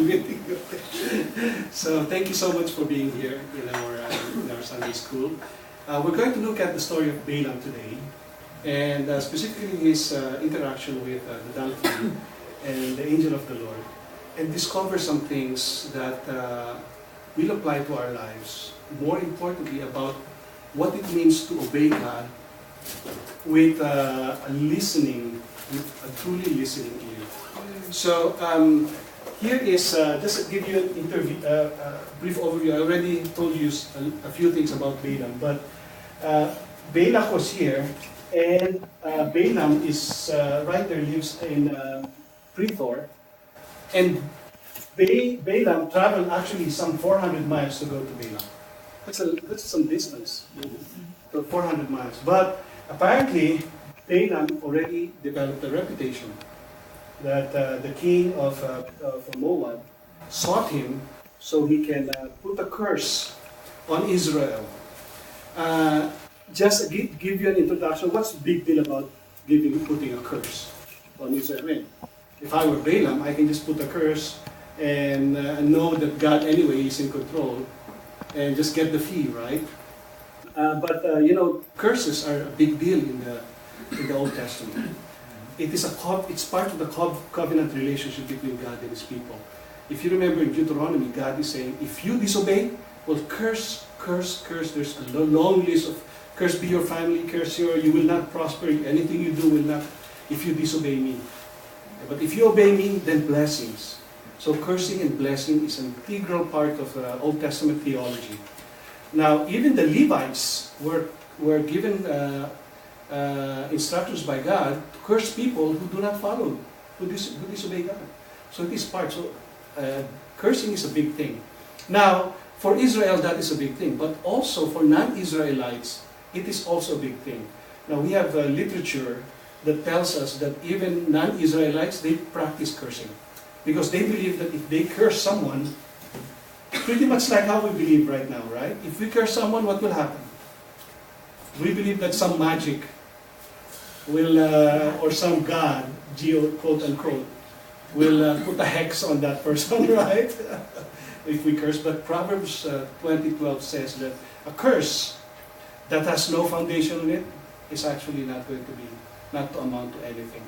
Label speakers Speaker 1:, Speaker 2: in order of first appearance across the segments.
Speaker 1: meeting. So thank you so much for being here in our Sunday school. We're going to look at the story of Balaam today, and specifically his interaction with the donkey and the angel of the Lord, and discover some things that will apply to our lives. More importantly, about what it means to obey God with a truly listening ear. So here is just to give you an brief overview. I already told you a few things about Balaam, but Balak was here, and Balaam is right there, lives in Prethor, and Balaam traveled actually some 400 miles to go to Balaam. That's some distance, 400 miles. But apparently, Balaam already developed a reputation that the king of Moab sought him so he can put a curse on Israel. Just give you an introduction. What's the big deal about putting a curse on Israel? I mean, if I were Balaam, I can just put a curse and know that God anyway is in control and just get the fee, right? But curses are a big deal in the Old Testament. It's part of the covenant relationship between God and His people. If you remember in Deuteronomy, God is saying, if you disobey, well, curse. There's a long list of curse be your family, you will not prosper. Anything you do will not, if you disobey me. But if you obey me, then blessings. So cursing and blessing is an integral part of Old Testament theology. Now, even the Levites were given instructions by God to curse people who do not follow, who disobey God. So it is part. So cursing is a big thing. Now, for Israel, that is a big thing. But also for non-Israelites, it is also a big thing. Now, we have literature that tells us that even non-Israelites, they practice cursing. Because they believe that if they curse someone, pretty much like how we believe right now, right? If we curse someone, what will happen? We believe that some magic will, or some god, quote unquote, will put a hex on that person, right? If we curse. But Proverbs 20:12 says that a curse that has no foundation in it is actually not to amount to anything.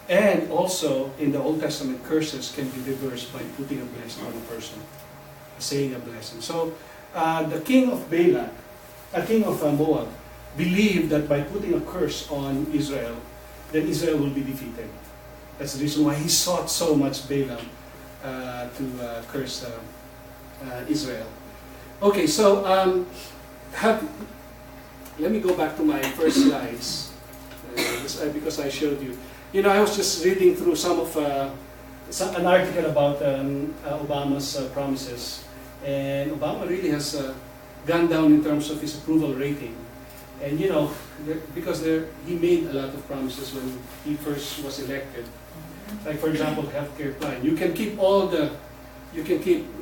Speaker 1: And also, in the Old Testament, curses can be reversed by putting a blessing on a person, saying a blessing. So, the king of Moab, believed that by putting a curse on Israel, then Israel will be defeated. That's the reason why he sought so much Balaam to curse Israel. Okay, so let me go back to my first slides, because I showed you. I was just reading through an article about Obama's promises, and Obama really has gone down in terms of his approval rating. And because he made a lot of promises when he first was elected. Like, for example, healthcare plan.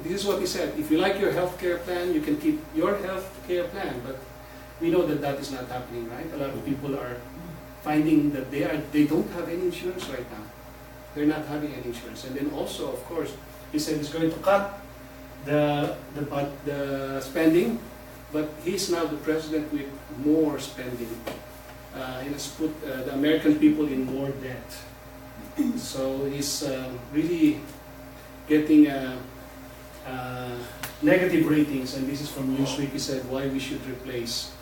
Speaker 1: This is what he said, if you like your healthcare plan, you can keep your healthcare plan. But we know that is not happening, right? A lot of people are finding that they don't have any insurance right now. They're not having any insurance. And then also, of course, he said he's going to cut the spending, but he's now the president with more spending. He has put the American people in more debt. So he's really getting negative ratings, and this is from Newsweek. He said why we should replace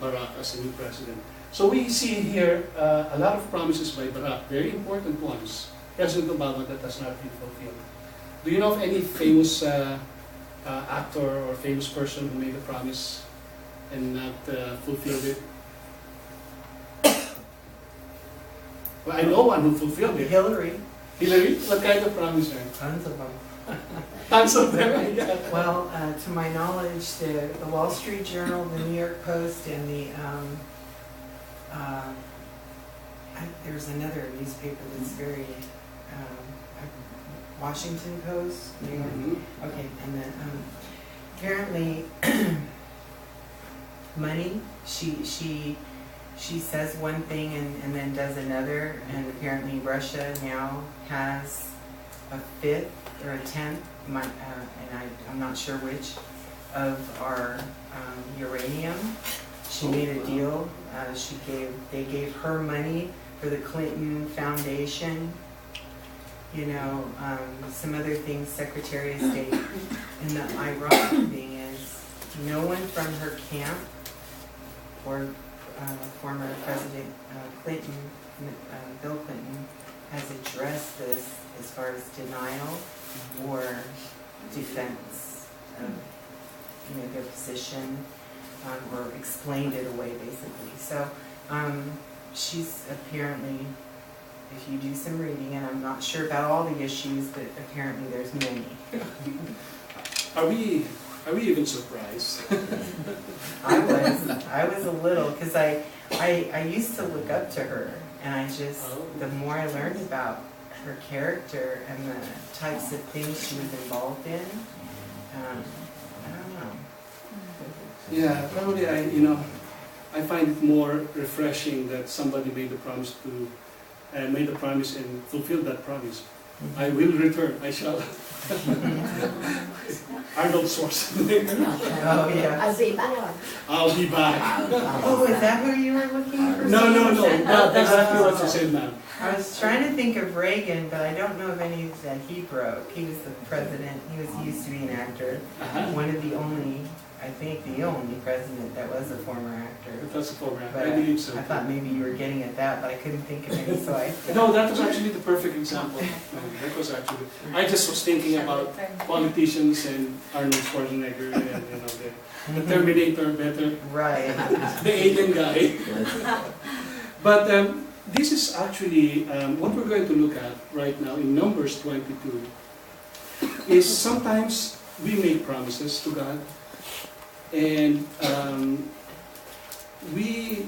Speaker 1: Barack as a new president. So we see here a lot of promises by Barack, very important ones, President Obama, that has not been fulfilled. Do you know of any famous actor or famous person who made a promise and not fulfilled it? Well, I know one who fulfilled it.
Speaker 2: Hillary.
Speaker 1: Hillary? What kind of promise?
Speaker 2: Tons of them.
Speaker 1: Tons of them, yeah.
Speaker 2: Well, to my knowledge, the Wall Street Journal, the New York Post, and there's another newspaper that's very, Washington Post, New York.
Speaker 1: Mm-hmm.
Speaker 2: Okay, and then apparently, money. She says one thing and then does another, and apparently Russia now has a fifth or a tenth, I'm not sure which, of our uranium. She made a deal. They gave her money for the Clinton Foundation. You know, some other things, Secretary of State. And the ironic thing is, no one from her camp or former President Clinton, Bill Clinton, has addressed this as far as denial or defense of their position, or explained it away basically. So she's apparently, if you do some reading, and I'm not sure about all the issues, but apparently there's many.
Speaker 1: Are we even surprised?
Speaker 2: I was a little, because I used to look up to her, and I just, the more I learned about her character and the types of things she was involved in, I don't know.
Speaker 1: Yeah, probably I find it more refreshing that somebody made a promise and fulfilled that promise. I will return. I shall. Arnold Schwarzenegger.
Speaker 2: Oh yeah.
Speaker 3: I'll be back.
Speaker 1: I'll be back.
Speaker 2: Oh, is that who you were looking for?
Speaker 1: No. Not exactly what you said, ma'am.
Speaker 2: I was trying to think of Reagan, but I don't know of any that he broke. He was the president. He used to be an actor. One of the only, I think, the only president that was a former actor.
Speaker 1: That's a former actor.
Speaker 2: But
Speaker 1: I believe so.
Speaker 2: I thought maybe you were getting at that, but I couldn't think of any, so I.
Speaker 1: No, that was actually the perfect example. That was actually. I just was thinking about politicians and Arnold Schwarzenegger and the Terminator better.
Speaker 2: Right.
Speaker 1: The alien guy. But this is actually what we're going to look at right now in Numbers 22. Is sometimes we make promises to God, and we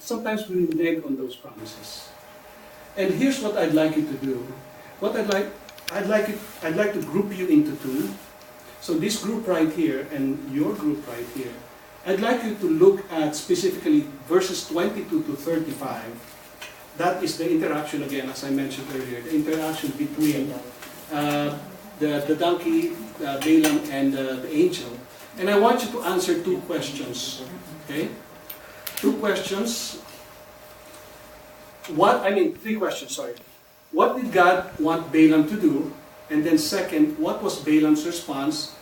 Speaker 1: sometimes we renege on those promises. And here's what I'd like you to do. What I'd like to group you into two. So this group right here and your group right here. I'd like you to look at specifically verses 22 to 35. That is the interaction again, as I mentioned earlier, the interaction between the donkey, Balaam, and the angel. And I want you to answer two questions. Okay? Two questions. Three questions, sorry. What did God want Balaam to do? And then second, what was Balaam's response?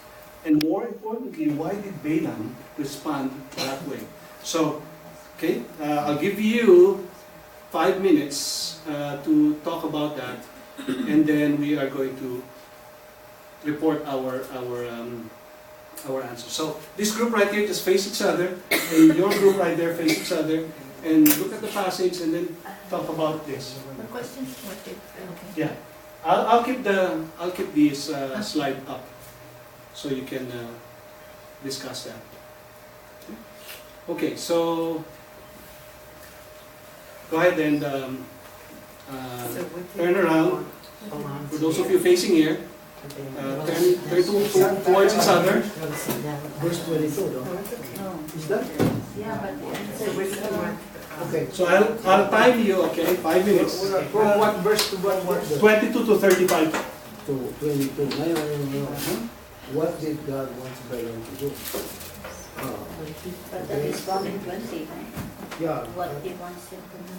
Speaker 1: And more importantly, why did Balaam respond that way? So, okay, I'll give you 5 minutes to talk about that, and then we are going to report our answer. So this group right here just face each other, and your group right there face each other, and look at the passage, and then talk about this.
Speaker 3: The questions were okay.
Speaker 1: Yeah, I'll keep this slide up, so you can discuss that. Okay, so go ahead and turn around. For those of you facing here, turn towards each other.
Speaker 4: Verse 22, no? Is that?
Speaker 3: Yeah, but
Speaker 4: Okay.
Speaker 1: So I'll time you, okay? 5 minutes.
Speaker 4: From what verse to what verse?
Speaker 1: 22 to 35.
Speaker 4: To 22. Ngayon, what did God want Balaam to do?
Speaker 3: but that is from in 20, right?
Speaker 4: Yeah.
Speaker 3: What he wants him to do.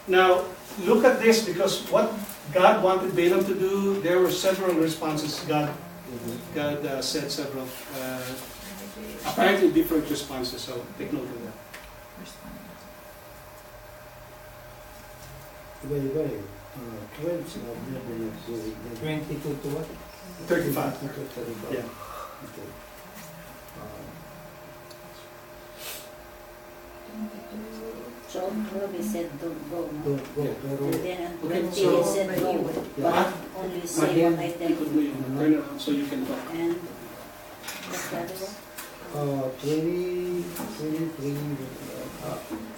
Speaker 1: Now, look at this, because what God wanted Balaam to do, there were several responses. God said several, apparently different responses, so take note of that.
Speaker 4: Iba-iba eh. 12 sinabi niya din yung 22 to what?
Speaker 1: 35.
Speaker 4: To 35.
Speaker 1: Yeah.
Speaker 4: Okay.
Speaker 3: So, he said don't go, no?
Speaker 4: Don't go, pero
Speaker 3: And then on
Speaker 1: Okay,
Speaker 3: 20
Speaker 1: so-
Speaker 3: he said go, but only say what I tell
Speaker 1: Could
Speaker 3: you.
Speaker 1: we turn around so you can talk?
Speaker 3: And what's the other one?
Speaker 4: 23,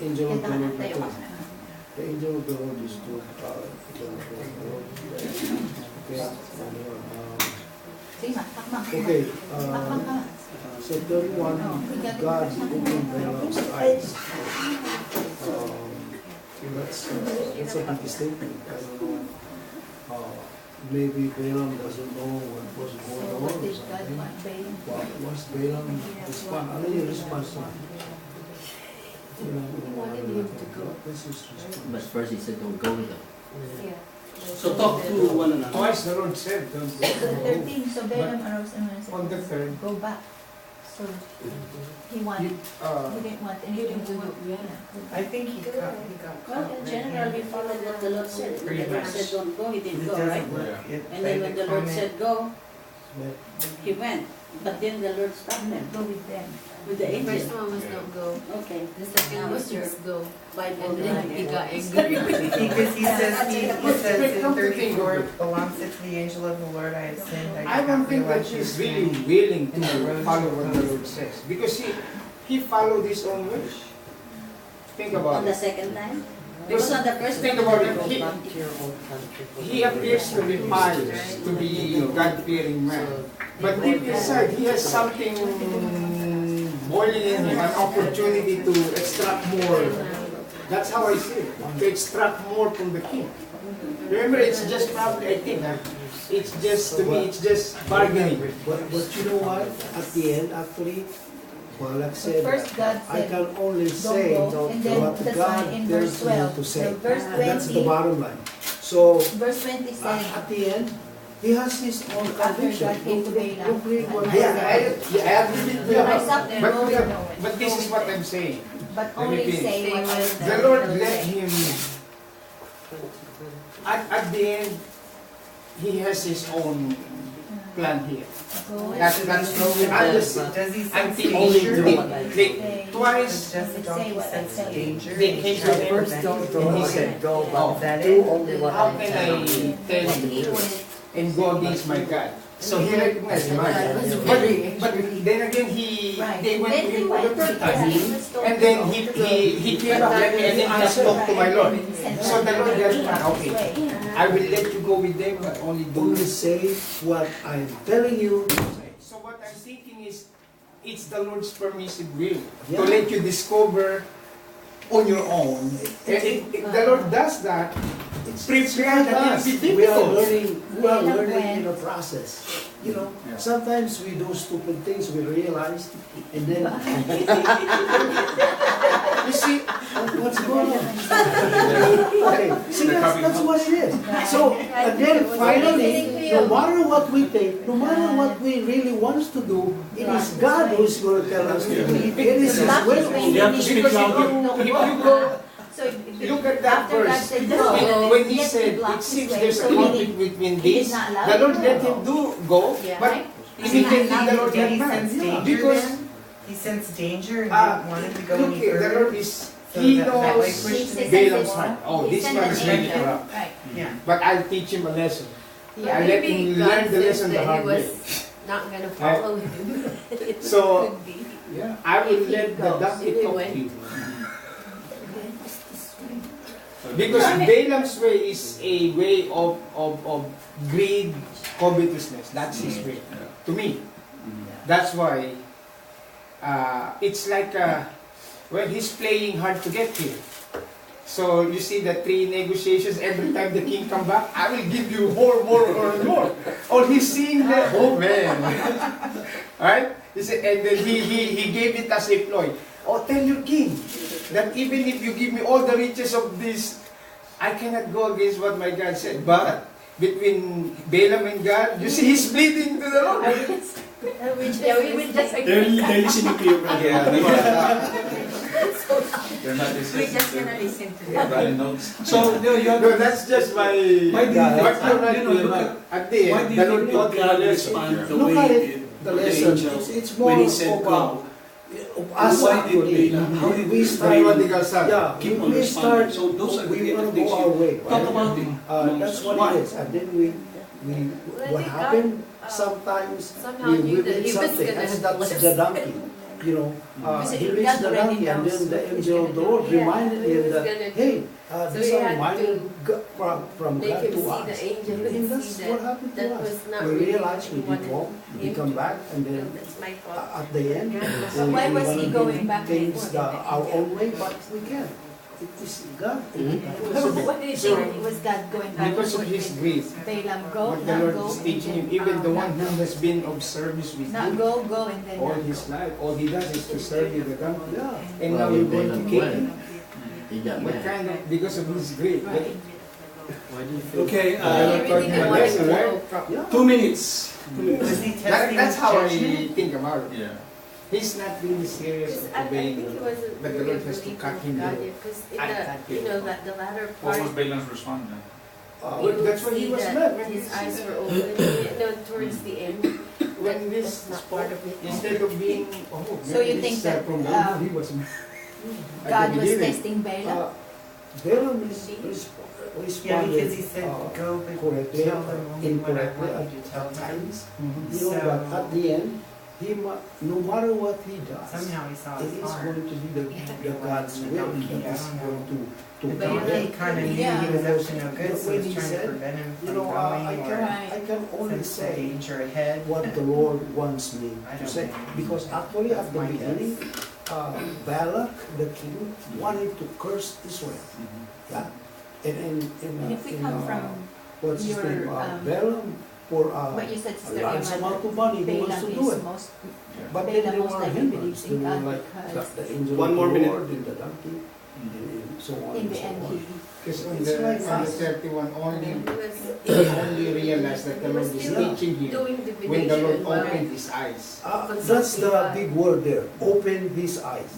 Speaker 4: angel of the Lord. The angel of the Lord is to angel of the Lord. Okay, so 31, God opened Balaam's eyes. That's a big statement. I don't know. Maybe Balaam doesn't know what was going on
Speaker 5: What
Speaker 4: or
Speaker 5: did God
Speaker 4: something.
Speaker 5: want Balaam?
Speaker 4: What was Balaam respond? Ano yung response niya?
Speaker 5: He wanted him to go.
Speaker 4: This is response.
Speaker 6: But first he said, don't go with them.
Speaker 5: Yeah.
Speaker 1: So talk to one another.
Speaker 7: Twice the Lord said, don't go.
Speaker 5: So 13, so Balaam arose and
Speaker 7: On the
Speaker 5: said,
Speaker 7: third,
Speaker 5: go back. So he wanted, he didn't want anything to do.
Speaker 2: I think he got
Speaker 3: Well,
Speaker 2: caught.
Speaker 3: in general, we followed what the Lord said. When
Speaker 2: Pretty
Speaker 3: the Lord
Speaker 2: much.
Speaker 3: said don't go, he
Speaker 2: It
Speaker 3: didn't go,
Speaker 2: doesn't
Speaker 3: right?
Speaker 2: look, it,
Speaker 3: And then when the Lord said go,
Speaker 4: But
Speaker 3: he went. But then the Lord stopped him
Speaker 5: Go with them.
Speaker 3: with the
Speaker 8: The first
Speaker 3: angel.
Speaker 8: one was don't go.
Speaker 3: Okay.
Speaker 8: The second was just go.
Speaker 3: Bible.
Speaker 8: And then he got angry.
Speaker 2: Because he says in
Speaker 7: Come to think of
Speaker 2: 34,
Speaker 7: it.
Speaker 2: belongs it to the angel of the Lord, I have sinned,
Speaker 7: I don't
Speaker 2: cannot
Speaker 7: think that
Speaker 2: realize your
Speaker 7: he's
Speaker 2: sin.
Speaker 7: really willing to follow what the Lord says. Because he followed his own way. Think
Speaker 3: On
Speaker 7: about
Speaker 3: the
Speaker 7: it.
Speaker 3: second time? Because on the first
Speaker 7: Think
Speaker 3: one,
Speaker 7: about it. He appears to be pious, to be a God-fearing man. But deep inside, he has something boiling in him, an opportunity to extract more. That's how I see it, to extract more from the king. Remember, it's just probably, I think, it's just, to me, it's just bargaining.
Speaker 4: but you know what? At the end, actually, Malak said,
Speaker 5: First God
Speaker 4: I
Speaker 5: said,
Speaker 4: can only say
Speaker 5: don't go. And then
Speaker 4: what
Speaker 5: that's
Speaker 4: God
Speaker 5: why in
Speaker 4: tells
Speaker 5: verse
Speaker 4: me
Speaker 5: 12,
Speaker 4: to say.
Speaker 5: so verse
Speaker 4: That's the
Speaker 5: 20,
Speaker 4: bottom line. So,
Speaker 5: verse 20 said,
Speaker 4: at the end, he has his own
Speaker 5: after
Speaker 4: conviction.
Speaker 5: God came to Balaam,
Speaker 4: Look, read what
Speaker 5: and
Speaker 4: he
Speaker 7: Yeah,
Speaker 4: said.
Speaker 7: I agree with you.
Speaker 5: rise up and go with them.
Speaker 7: But this is what I'm saying.
Speaker 5: But
Speaker 7: Let me
Speaker 5: only
Speaker 7: finish.
Speaker 5: say what I
Speaker 7: The Lord let him, at the end, he has his own plan here.
Speaker 5: Go
Speaker 7: That's I'm just,
Speaker 2: Does he
Speaker 7: I'm
Speaker 2: sense
Speaker 7: thinking
Speaker 2: danger?
Speaker 5: say,
Speaker 7: twice
Speaker 2: Does the donkey
Speaker 5: Say what I
Speaker 2: sense
Speaker 5: tell you.
Speaker 2: danger?
Speaker 7: they came to him
Speaker 6: First don't go,
Speaker 7: and he
Speaker 6: and
Speaker 7: said,
Speaker 6: then go,
Speaker 7: oh,
Speaker 6: but
Speaker 2: Is that
Speaker 6: do
Speaker 2: it?
Speaker 6: only what
Speaker 7: how
Speaker 6: I
Speaker 7: can
Speaker 6: tell
Speaker 7: I
Speaker 6: you.
Speaker 7: tell
Speaker 5: he
Speaker 7: you
Speaker 5: was,
Speaker 7: and go against my God? So he recognized my God.
Speaker 8: was
Speaker 7: But,
Speaker 8: very
Speaker 7: but then again,
Speaker 5: right.
Speaker 7: they went
Speaker 5: Then
Speaker 7: to
Speaker 5: he
Speaker 7: him for the
Speaker 5: went,
Speaker 7: third time.
Speaker 5: Jesus told
Speaker 7: And
Speaker 5: him
Speaker 7: then
Speaker 5: to go.
Speaker 7: he came back and then I spoke to my Lord. So the Lord just went, okay, I will let you go with them, but only do
Speaker 4: Only
Speaker 7: this.
Speaker 4: say what I'm telling you.
Speaker 7: So what I'm thinking is, it's the Lord's permissive will
Speaker 4: Yeah.
Speaker 7: to let you discover on your own. And if the Lord does that, prepare that it will be
Speaker 4: We are
Speaker 7: difficult.
Speaker 4: learning in the process. You know, sometimes we do stupid things we realize, and then
Speaker 7: You see,
Speaker 4: what's going on? Okay, see, that's what it is. So, and then finally, no matter what we think, no matter what we really want to do, it is God who is going to tell us to do. It is His will.
Speaker 1: You have to speak
Speaker 7: because
Speaker 1: louder.
Speaker 7: if you go,
Speaker 5: So if
Speaker 7: look at that
Speaker 5: after God
Speaker 7: verse.
Speaker 5: said go,
Speaker 7: When he
Speaker 5: yet
Speaker 7: said,
Speaker 5: blocked
Speaker 7: it
Speaker 5: his
Speaker 7: seems
Speaker 5: way,
Speaker 7: there's a
Speaker 5: so
Speaker 7: conflict
Speaker 5: meaning
Speaker 7: between
Speaker 5: he
Speaker 7: this,
Speaker 5: is not allowed
Speaker 7: the Lord
Speaker 5: to
Speaker 7: let
Speaker 5: go.
Speaker 7: him go,
Speaker 8: Yeah.
Speaker 7: but
Speaker 5: Right?
Speaker 7: immediately the Lord
Speaker 2: Did
Speaker 7: got
Speaker 2: he
Speaker 7: back.
Speaker 2: sense danger
Speaker 7: Because
Speaker 2: then? He sensed danger and
Speaker 7: Ah,
Speaker 2: didn't want him to go
Speaker 7: look
Speaker 2: any
Speaker 7: here, the
Speaker 2: further?
Speaker 7: Lord is,
Speaker 2: So
Speaker 7: he
Speaker 2: that way
Speaker 7: knows
Speaker 2: pushed him.
Speaker 7: Balaam's heart. Oh,
Speaker 5: He
Speaker 7: this
Speaker 5: sent
Speaker 7: one
Speaker 5: an
Speaker 7: is really
Speaker 5: angel.
Speaker 7: corrupt.
Speaker 5: Right.
Speaker 2: Yeah.
Speaker 7: But I'll teach him a lesson.
Speaker 8: Yeah,
Speaker 7: I let
Speaker 8: maybe
Speaker 7: him
Speaker 8: God
Speaker 7: learn the
Speaker 8: says
Speaker 7: lesson the
Speaker 8: that
Speaker 7: hard
Speaker 8: he
Speaker 7: way.
Speaker 8: was not gonna follow him. It
Speaker 7: So,
Speaker 8: could be.
Speaker 7: Yeah, I will let the donkey
Speaker 8: Anyway.
Speaker 7: talk to you. Because Balaam's way is a way of greed, covetousness. That's his way. To me. That's why it's like, well, he's playing hard to get here. So you see the 3 negotiations, every time the king come back, I will give you more. Or he's seeing that, oh man. Right? He said, and then he gave it as a ploy. Oh, tell your king that even if you give me all the riches of this, I cannot go against what my God said. But between Balaam and God, you see, he's pleading to the Lord.
Speaker 8: Yeah, we would just
Speaker 1: They're listening to you, brother.
Speaker 9: They're not listening.
Speaker 8: We're just gonna listen to
Speaker 9: They're
Speaker 8: them.
Speaker 9: writing notes.
Speaker 1: So, you have
Speaker 7: No, that's just my...
Speaker 1: Why did
Speaker 7: But you're right,
Speaker 1: you know, look at,
Speaker 7: at the
Speaker 1: why
Speaker 7: end,
Speaker 1: did
Speaker 7: the
Speaker 1: you
Speaker 7: Lord
Speaker 1: think
Speaker 7: taught him a
Speaker 1: God
Speaker 7: lesson.
Speaker 1: respond the
Speaker 4: Look
Speaker 1: way
Speaker 4: at
Speaker 1: he
Speaker 4: it,
Speaker 1: did
Speaker 4: the
Speaker 1: with
Speaker 4: lesson.
Speaker 1: angel
Speaker 4: It's more
Speaker 1: when he said
Speaker 4: of
Speaker 1: go?
Speaker 4: us
Speaker 1: Why did
Speaker 4: actually.
Speaker 1: Balaam, how did
Speaker 4: We
Speaker 1: we
Speaker 4: start,
Speaker 7: Practical side.
Speaker 4: yeah,
Speaker 1: keep on
Speaker 4: we
Speaker 1: responding?
Speaker 4: start,
Speaker 1: So those are the
Speaker 4: we
Speaker 1: kind
Speaker 4: want
Speaker 1: of
Speaker 4: to
Speaker 1: things
Speaker 4: go our
Speaker 1: you
Speaker 4: way.
Speaker 1: talk about it.
Speaker 4: That's what
Speaker 1: Why?
Speaker 4: it is. And then we what
Speaker 8: think
Speaker 4: happened
Speaker 8: God,
Speaker 4: sometimes
Speaker 8: somehow
Speaker 4: we
Speaker 8: knew that
Speaker 4: did
Speaker 8: he was
Speaker 4: something.
Speaker 8: gonna
Speaker 4: That's
Speaker 8: bless
Speaker 4: the donkey. You know,
Speaker 8: Because
Speaker 4: he
Speaker 8: God
Speaker 4: reached the
Speaker 8: already
Speaker 4: donkey, and
Speaker 8: knows
Speaker 4: then the
Speaker 8: what he's
Speaker 4: angel of
Speaker 8: gonna
Speaker 4: the
Speaker 8: do.
Speaker 4: Lord
Speaker 8: Yeah,
Speaker 4: reminded
Speaker 8: he
Speaker 4: him
Speaker 8: was
Speaker 4: that,
Speaker 8: gonna-
Speaker 4: hey,
Speaker 8: So
Speaker 4: these
Speaker 8: he
Speaker 4: are
Speaker 8: had
Speaker 4: reminded
Speaker 8: to
Speaker 4: from
Speaker 8: Make
Speaker 4: God
Speaker 8: him
Speaker 4: to
Speaker 8: see
Speaker 4: us.
Speaker 8: the angel
Speaker 4: And
Speaker 8: and
Speaker 4: that's
Speaker 8: see
Speaker 4: what
Speaker 8: that
Speaker 4: happened to
Speaker 8: that
Speaker 4: us.
Speaker 8: was not
Speaker 4: We
Speaker 8: really
Speaker 4: realized we
Speaker 8: what
Speaker 4: did
Speaker 8: he
Speaker 4: wrong, we
Speaker 8: wanted
Speaker 4: come
Speaker 8: to
Speaker 4: back, and
Speaker 8: do.
Speaker 4: then
Speaker 8: That's my fault.
Speaker 4: at the end,
Speaker 5: But why was he going back and
Speaker 4: things
Speaker 5: forth?
Speaker 4: our own way, but we can. it is God.
Speaker 5: What do you
Speaker 7: So,
Speaker 5: think? Was God going back?
Speaker 7: because of his grief,
Speaker 5: Balaam, go,
Speaker 7: what the
Speaker 5: not
Speaker 7: Lord
Speaker 5: go.
Speaker 7: is teaching him,
Speaker 5: and then,
Speaker 7: even the
Speaker 5: not
Speaker 7: one who
Speaker 5: go.
Speaker 7: has been of service with
Speaker 5: Not
Speaker 7: you
Speaker 5: go, go, and then
Speaker 7: all
Speaker 5: not
Speaker 7: his
Speaker 5: go.
Speaker 7: life, all he does is to serve you the donkey.
Speaker 4: Yeah.
Speaker 7: And now you're going to kill him.
Speaker 6: He got
Speaker 7: What
Speaker 6: mad.
Speaker 7: kind of, because of his grief.
Speaker 5: Right.
Speaker 6: Why do you feel?
Speaker 1: Okay,
Speaker 7: The Lord taught him a lesson, right?
Speaker 4: Yeah.
Speaker 1: 2 minutes. 2 minutes.
Speaker 2: Was he
Speaker 7: That,
Speaker 2: testing
Speaker 7: that's how I
Speaker 2: judgment?
Speaker 7: think about it.
Speaker 6: Yeah.
Speaker 7: He's not really serious
Speaker 8: Because
Speaker 7: of
Speaker 8: I
Speaker 7: obeying
Speaker 8: think he
Speaker 7: God,
Speaker 8: wasn't
Speaker 7: but the
Speaker 8: really
Speaker 7: Lord has to cut him
Speaker 8: God
Speaker 7: down.
Speaker 8: yet, because in
Speaker 7: I
Speaker 8: the,
Speaker 7: can't
Speaker 8: you
Speaker 7: do
Speaker 8: know,
Speaker 7: it.
Speaker 8: that the latter
Speaker 9: What
Speaker 8: part,
Speaker 9: was Balaam's response then?
Speaker 8: you
Speaker 7: That's
Speaker 8: would
Speaker 7: why he
Speaker 8: see
Speaker 7: was
Speaker 8: that
Speaker 7: mad. When
Speaker 8: his
Speaker 7: he
Speaker 8: eyes
Speaker 7: said
Speaker 8: were
Speaker 7: that.
Speaker 8: open, no, towards the end.
Speaker 7: When this
Speaker 8: That's not part of it.
Speaker 7: instead of being,
Speaker 5: So you think that,
Speaker 7: he was mad. At
Speaker 5: God
Speaker 7: the
Speaker 5: was
Speaker 7: beginning.
Speaker 5: testing Balaam?
Speaker 4: Balaam is
Speaker 2: Yeah,
Speaker 4: responded
Speaker 2: because he said, go, but
Speaker 4: correctly,
Speaker 2: tell them only what I
Speaker 4: incorrectly
Speaker 2: want you to tell
Speaker 4: at
Speaker 2: them.
Speaker 4: times.
Speaker 7: Mhm.
Speaker 4: You know, but at the end, no matter what he does,
Speaker 2: Somehow he saw
Speaker 4: it
Speaker 2: his
Speaker 4: is
Speaker 2: heart.
Speaker 4: going to be the God's will that is going to
Speaker 2: But
Speaker 4: guide
Speaker 2: he
Speaker 4: him.
Speaker 2: kind of knew
Speaker 5: Yeah.
Speaker 2: he was up to no good, so
Speaker 4: When
Speaker 2: he
Speaker 4: he
Speaker 2: was trying to
Speaker 4: said,
Speaker 2: prevent him
Speaker 4: You
Speaker 2: from
Speaker 4: know,
Speaker 2: going or
Speaker 4: I can only
Speaker 2: sense the
Speaker 4: say
Speaker 2: danger ahead.
Speaker 4: what the Lord wants me
Speaker 2: I
Speaker 4: to
Speaker 2: don't
Speaker 4: say.
Speaker 2: know.
Speaker 4: Because actually at
Speaker 2: That's
Speaker 4: the
Speaker 2: my
Speaker 4: beginning, Balak, the king, wanted to curse Israel. Yeah?
Speaker 5: And if we come from
Speaker 4: what's his
Speaker 5: your,
Speaker 4: name?
Speaker 5: um,
Speaker 4: Balaam for
Speaker 5: what you said,
Speaker 4: a
Speaker 5: Sister
Speaker 4: large
Speaker 5: Emma,
Speaker 4: amount of money, he wants
Speaker 5: Balaam
Speaker 4: to do
Speaker 5: is
Speaker 4: it.
Speaker 5: most,
Speaker 4: But then
Speaker 5: Balaam
Speaker 4: there
Speaker 5: most
Speaker 4: were
Speaker 5: likely
Speaker 4: hindrances.
Speaker 5: believes
Speaker 4: There
Speaker 5: in
Speaker 4: were
Speaker 5: God
Speaker 4: like
Speaker 5: because
Speaker 4: the angel
Speaker 1: One
Speaker 4: of
Speaker 1: more
Speaker 4: the
Speaker 1: minute.
Speaker 4: Lord and the donkey and so on
Speaker 5: in
Speaker 4: and
Speaker 5: the
Speaker 4: so
Speaker 5: end
Speaker 4: on.
Speaker 5: he,
Speaker 7: Because on
Speaker 4: It's
Speaker 7: the,
Speaker 4: like
Speaker 7: on the
Speaker 4: us.
Speaker 7: 31, only,
Speaker 8: And
Speaker 7: he only realized that the Lord is teaching him
Speaker 8: Doing
Speaker 7: when the Lord
Speaker 8: divination while
Speaker 7: opened his eyes.
Speaker 4: That's the big word there. Open his eyes.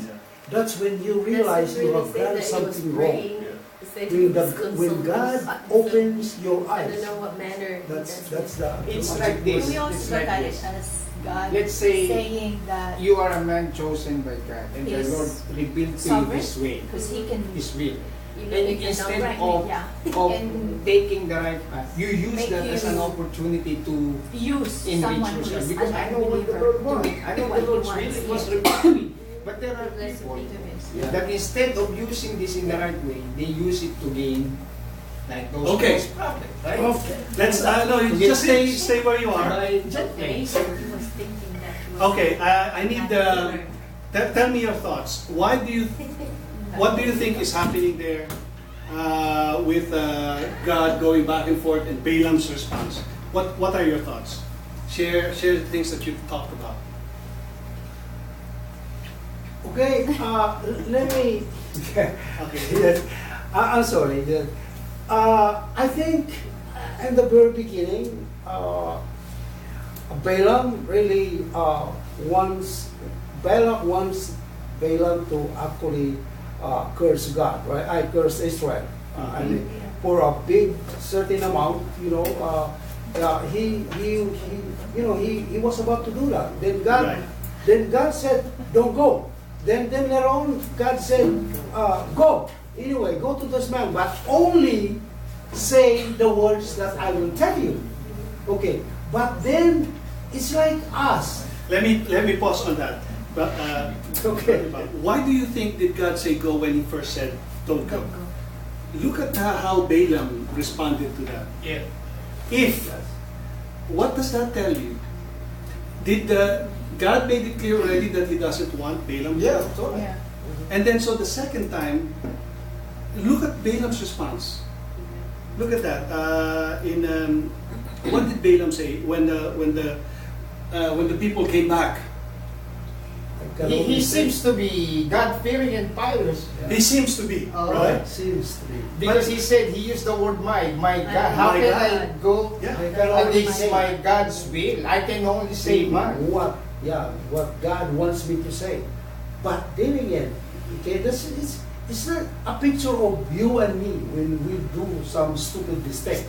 Speaker 4: That's when you realize you have done something wrong. When God opens your
Speaker 8: I
Speaker 4: eyes,
Speaker 8: don't know what manner he
Speaker 4: that's
Speaker 8: does
Speaker 4: the
Speaker 7: It's
Speaker 4: magic
Speaker 7: like
Speaker 4: word.
Speaker 7: this.
Speaker 5: we also
Speaker 7: It's
Speaker 5: look
Speaker 7: like
Speaker 5: at
Speaker 7: this.
Speaker 5: it as God
Speaker 7: Let's say
Speaker 5: saying that
Speaker 7: you are a man chosen by God, and the
Speaker 5: He's
Speaker 7: Lord revealed to you
Speaker 5: sovereign.
Speaker 7: this way,
Speaker 5: because he can
Speaker 7: His will.
Speaker 8: You
Speaker 7: And
Speaker 8: know,
Speaker 7: instead
Speaker 5: right,
Speaker 7: of,
Speaker 5: yeah,
Speaker 7: of
Speaker 5: and
Speaker 7: taking the right path, you use
Speaker 5: make
Speaker 7: that as an
Speaker 5: you
Speaker 7: opportunity to
Speaker 5: use
Speaker 7: enrich
Speaker 5: someone who
Speaker 7: yourself.
Speaker 5: is
Speaker 7: Because
Speaker 5: an
Speaker 7: I know what the
Speaker 5: unbeliever
Speaker 7: Lord wants.
Speaker 5: doing
Speaker 7: I know
Speaker 5: what
Speaker 7: the
Speaker 5: he
Speaker 7: Lord's
Speaker 5: wants.
Speaker 7: will is revealed me. But there are
Speaker 8: Blessed
Speaker 7: people
Speaker 8: be.
Speaker 4: Yeah.
Speaker 7: that instead of using this in the right way, they use it to gain, like those
Speaker 1: Okay.
Speaker 7: false prophets, right?
Speaker 4: Okay.
Speaker 1: Let's, no, you just stay where you are.
Speaker 7: By
Speaker 8: He
Speaker 7: judgment.
Speaker 8: was thinking that he was
Speaker 1: Okay, I need, tell me your thoughts. What do you think is happening there with God going back and forth and Balaam's response? What are your thoughts? Share the things that you've talked about.
Speaker 4: Okay, let me.
Speaker 1: Okay.
Speaker 4: Yes, I'm sorry. I think in the very beginning, Balaam really wants Balaam to actually curse God, right? I curse Israel. I mean, for a big certain amount, you know, he was about to do that.
Speaker 1: Right.
Speaker 4: Then God said, "Don't go." Then later on, God said, "Go. Anyway, go to this man, but only say the words that I will tell you." Okay, but then it's like us.
Speaker 1: Let me pause on that. But
Speaker 4: Okay.
Speaker 1: why do you think did God say go when He first said don't go? Look at how Balaam responded to that.
Speaker 9: Yeah.
Speaker 1: What does that tell you? Did God made it clear already that He doesn't want Balaam?
Speaker 4: Yeah,
Speaker 1: to go?
Speaker 4: totally.
Speaker 5: yeah.
Speaker 1: And then so the second time, look at Balaam's response. Look at that. What did Balaam say when the people came back?
Speaker 7: He seems to be God-fearing and pious.
Speaker 1: He seems to be, right?
Speaker 4: Seems to be.
Speaker 7: Because he said, he used the word my God. How
Speaker 1: My
Speaker 7: can
Speaker 1: God.
Speaker 7: I go
Speaker 1: Yeah.
Speaker 4: I can only
Speaker 7: against
Speaker 4: say
Speaker 7: my God's will? I can only say mine.
Speaker 4: what God wants me to say. But then again, okay, it's not a picture of you and me when we do some stupid mistake.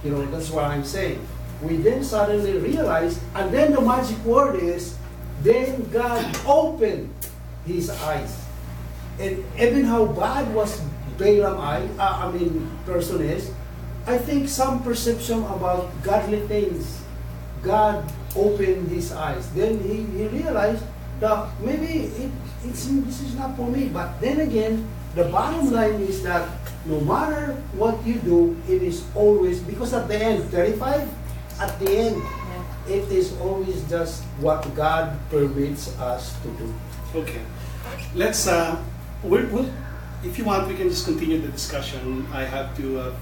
Speaker 4: You know, that's what I'm saying. We then suddenly realize, and then the magic word is, then God opened his eyes. And even how bad was person is, I think some perception about godly things, God opened his eyes. Then he realized that maybe this is not for me. But then again, the bottom line is that no matter what you do, it is always, because at the end, 35, at the end, it is always just what God permits us to do.
Speaker 1: Okay. Let's if you want, we can just continue the discussion. I have to